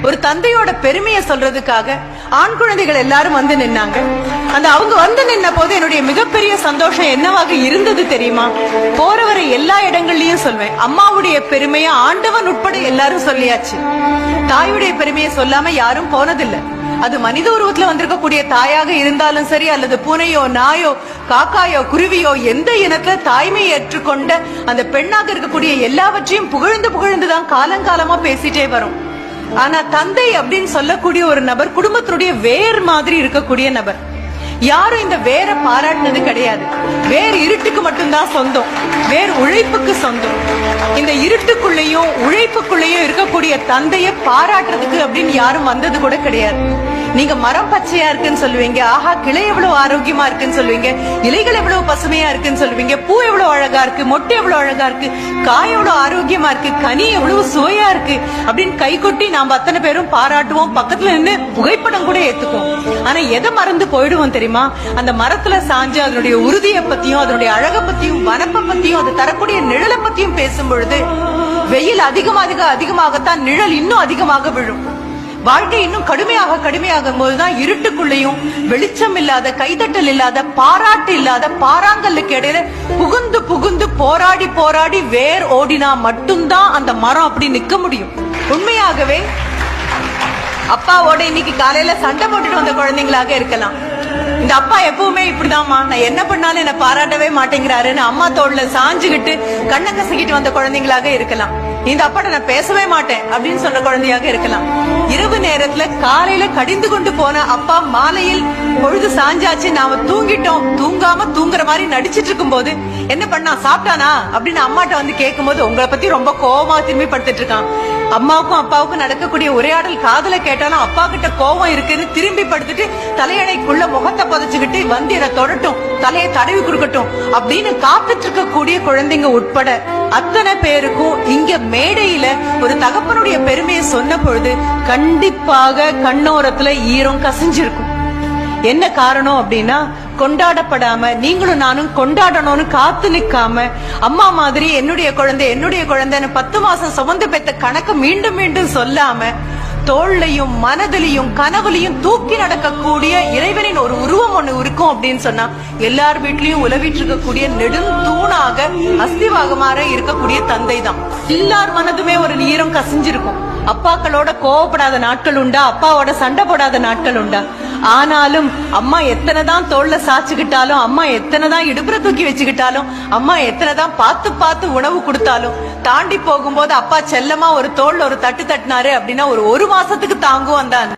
ஒரு தந்தையோட பெருமையை சொல்றதுக்காக ஆண் குழந்தைகள் எல்லாரும் வந்து நின்னாங்க. அந்த அவங்க வந்து நின்ன போது என்னுடைய மிகப்பெரிய சந்தோஷம் என்னவாக இருந்தது தெரியுமா? போறவரை எல்லா இடங்கள்லயும் சொல்வேன், அம்மாவுடைய பெருமையை ஆண்டவன் உட்பட எல்லாரும் சொல்லியாச்சு. தாயுடைய பெருமையை சொல்லாம யாரும் போனதில்லை. அது மனித உருவத்துல வந்திருக்கக்கூடிய தாயாக இருந்தாலும் சரி, அல்லது பூனையோ நாயோ காக்காயோ குருவியோ, எந்த இனத்துல தாய்மையை ஏற்றுக்கொண்ட அந்த பெண்ணாக இருக்கக்கூடிய எல்லாவற்றையும் புகழ்ந்து புகழ்ந்துதான் காலங்காலமா பேசிட்டே வரும். ஆனா தந்தை அப்படின்னு சொல்லக்கூடிய ஒரு நபர் குடும்பத்தினுடைய வேர் மாதிரி இருக்கக்கூடிய நபர். யாரும் இந்த வேரை பாராட்டினது கிடையாது. வேர் இருட்டுக்கு மட்டும்தான் சொந்தம், வேர் உழைப்புக்கு சொந்தம். இந்த இருட்டுக்குள்ளேயும் உழைப்புக்குள்ளேயும் இருக்கக்கூடிய தந்தையை பாராட்டுறதுக்கு அப்படின்னு யாரும் வந்தது கூட கிடையாது. நீங்க மரம் பச்சையா இருக்குன்னு சொல்லுவீங்க, ஆஹா கிளை எவ்வளவு ஆரோக்கியமா இருக்குன்னு சொல்லுவீங்க, இலைகள் எவ்வளவு பசுமையா இருக்குன்னு சொல்லுவீங்க, பூ எவ்வளவு அழகா இருக்கு, மொட்டை எவ்வளவு அழகா இருக்கு, காய் எவ்வளவு ஆரோக்கியமா இருக்கு, கனி எவ்வளவு சுவையா இருக்கு அப்படின்னு கை கொட்டி நாம அத்தனை பேரும் பாராட்டுவோம். பக்கத்துல நின்று புகைப்படம் கூட ஏத்துக்குவோம். ஆனா எதை மறந்து போயிடுவோம் தெரியுமா? அந்த மரத்துல சாஞ்சு அதனுடைய உறுதியை பத்தியும் அதனுடைய அழகை பத்தியும் வனப்பை பத்தியும் அது தரக்கூடிய நிழலை பத்தியும் பேசும் பொழுது வெயில் அதிகமாகத்தான் நிழல் இன்னும் அதிகமாக விழும். வாழ்க்கை இன்னும் கடுமையாகும் போதுதான் இருட்டுக்குள்ளேயும் வெளிச்சம் இல்லாத, கைதட்டல் இல்லாத, பாராட்டு இல்லாத பாறாங்கல்லுக்கு இடையில புகுந்து புகுந்து போராடி வேர் ஓடினா மட்டும்தான் அந்த மரம் அப்படி நிக்க முடியும். உண்மையாகவே அப்பாவோட இன்னைக்கு காலையில சண்டை போட்டுட்டு வந்த குழந்தைங்களாக இருக்கலாம். இந்த அப்பா எப்பவுமே இப்படிதாம்மா, நான் என்ன பண்ணாலும் என்ன பாராட்டவே மாட்டேங்கிறாருன்னு அம்மா தோல்ல சாஞ்சுகிட்டு கண்ணை கசக்கிட்டு வந்த குழந்தைங்களாக இருக்கலாம். இந்த அப்பாட்ட நான் பேசவே மாட்டேன் அப்படின்னு சொன்ன குழந்தையாக இருக்கலாம். இரவு நேரத்துல காலையில கடிந்து கொண்டு போன அப்பா மாலையில் பொழுது சாஞ்சாச்சு, நாம தூங்கிட்டோம், தூங்காம தூங்குற மாதிரி நடிச்சிட்டு இருக்கும் போது என்ன பண்ணா, சாப்பிட்டானா அப்படின்னு அம்மாட்ட வந்து கேட்கும் போது உங்களை பத்தி ரொம்ப கோபமா திரும்பி படுத்துட்டு இருக்கான். அம்மாவுக்கும் அப்பாவுக்கும் நடக்கக்கூடிய உரையாடல் காதுல கேட்டாலும் அப்பா கிட்ட கோபம் இருக்குன்னு திரும்பி படுத்துட்டு தலையணைக்குள்ள முகத்தை புதைச்சுக்கிட்டு வந்து என்ன தொடட்டும், தலையை தடவி கொடுக்கட்டும் அப்படின்னு காத்துட்டு இருக்கக்கூடிய குழந்தைங்க உட்பட அத்தனை பேருக்கும் இங்க மேடையில ஒரு தகப்பனுடைய பெருமையை சொன்ன பொழுது கண்டிப்பாக கண்ணோரத்துல ஈரம் கசிஞ்சிருக்கும். என்ன காரணம் அப்படின்னா, கொண்டாடப்படாம நீங்களும் நானும் கொண்டாடணும்னு காத்து நிக்காம அம்மா மாதிரி என்னுடைய குழந்தைன்னு 10 மாசம் சுமந்து பெற்ற கணக்கு மீண்டும் மீண்டும் சொல்லாம தோள்லையும் மனதிலையும் கனவுலையும் தூக்கி நடக்கக்கூடிய இறைவனின் ஒரு உருவம் ஒண்ணு இருக்கும் அப்படின்னு சொன்னா எல்லார் வீட்லயும் உலவிட்டு இருக்கக்கூடிய நெடுந்தூணாக அஸ்திவாகமாக இருக்கக்கூடிய தந்தை தான். எல்லார் மனதுமே ஒரு ஈரம் கசிஞ்சிருக்கும். அப்பாக்களோட கோவப்படாத நாட்கள் உண்டா, அப்பாவோட சண்டை போடாத நாட்கள் உண்டா? ஆனாலும் அம்மா எத்தனைதான் தோல்ல சாச்சுக்கிட்டாலும், அம்மா எத்தனைதான் இடுப்புற தூக்கி வச்சுக்கிட்டாலும், அம்மா எத்தனைதான் பார்த்து உணவு கொடுத்தாலும் தாண்டி போகும்போது அப்பா செல்லமா ஒரு தோல்ல ஒரு தட்டு தட்டினாரு அப்படின்னா ஒரு மாசத்துக்கு தாங்குவோம் தான்.